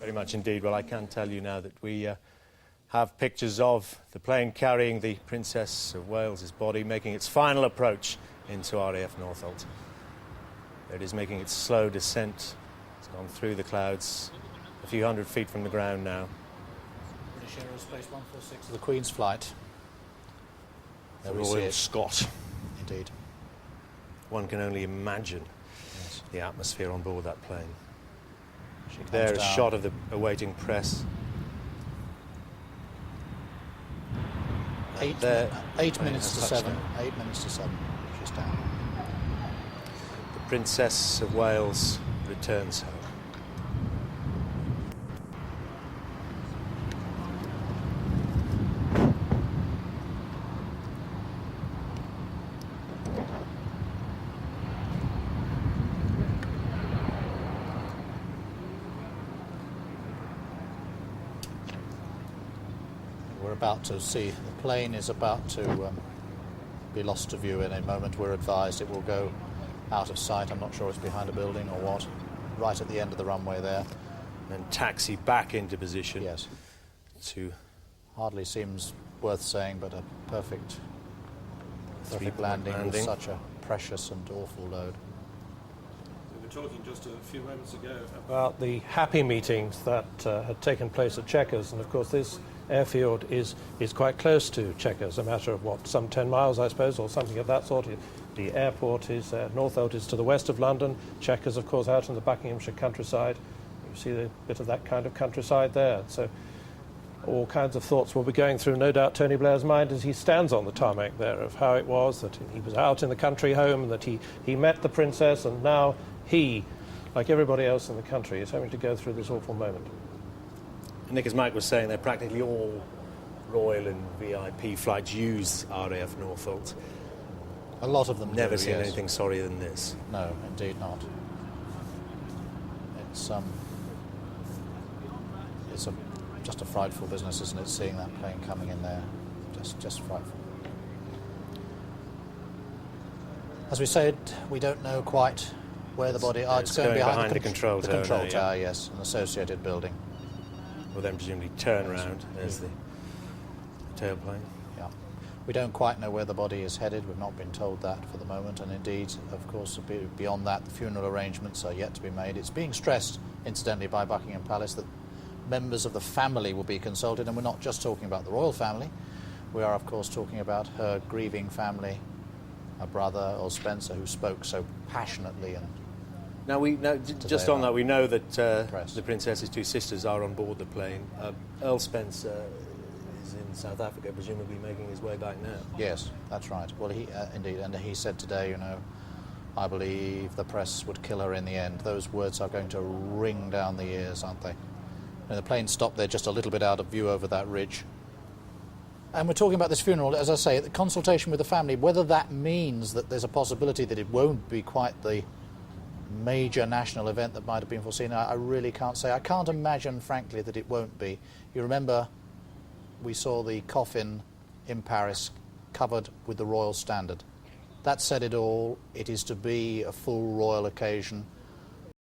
Very much indeed. Well, I can tell you now that we have pictures of the plane carrying the Princess of Wales's body making its final approach into RAF Northolt. There it is, making its slow descent. It's gone through the clouds, a few hundred feet from the ground now. British Aerospace 146 of the Queen's flight. The Royal Scot. Indeed. One can only imagine the atmosphere on board that plane. There, a shot of the awaiting press. Eight minutes to 7. 8 minutes to 7. She's down. The Princess of Wales returns home. We're about to see, the plane is about to be lost to view in a moment. We're advised it will go out of sight. I'm not sure it's behind a building or what. Right at the end of the runway there. And taxi back into position. Yes. To hardly seems worth saying, but a perfect landing with such a precious and awful load. We were talking just a few moments ago about the happy meetings that had taken place at Chequers, and of course this airfield is quite close to Chequers, a matter of what, some 10 miles I suppose, or something of that sort. The airport is, Northolt is to the west of London, Chequers of course out in the Buckinghamshire countryside. You see a bit of that kind of countryside there, so all kinds of thoughts will be going through no doubt Tony Blair's mind as he stands on the tarmac there, of how it was that he was out in the country home and that he met the Princess, and now he, like everybody else in the country, is having to go through this awful moment. Nick, as Mike was saying, they're practically all Royal and VIP flights use RAF Northolt. A lot of them never do, seen yes. anything sorrier than this. No, indeed not. It's just a frightful business, isn't it, seeing that plane coming in there. Just frightful. As we said, we don't know quite where the body... it's going behind the control tower. The control there, tower, yes, an associated building. Will then presumably turn round. There's the tailplane. Yeah. We don't quite know where the body is headed. We've not been told that for the moment. And indeed, of course, beyond that, the funeral arrangements are yet to be made. It's being stressed, incidentally, by Buckingham Palace that members of the family will be consulted. And we're not just talking about the royal family. We are, of course, talking about her grieving family, her brother, Earl Spencer, who spoke so passionately and Now, just on that, we know that the Princess's two sisters are on board the plane. Earl Spencer is in South Africa, presumably making his way back now. Yes, that's right. Well, indeed, and he said today, I believe the press would kill her in the end. Those words are going to ring down the ears, aren't they? And the plane stopped there just a little bit out of view over that ridge. And we're talking about this funeral, as I say, the consultation with the family, whether that means that there's a possibility that it won't be quite the major national event that might have been foreseen. I really can't say. I can't imagine, frankly, that it won't be. You remember we saw the coffin in Paris covered with the royal standard. That said it all. It is to be a full royal occasion.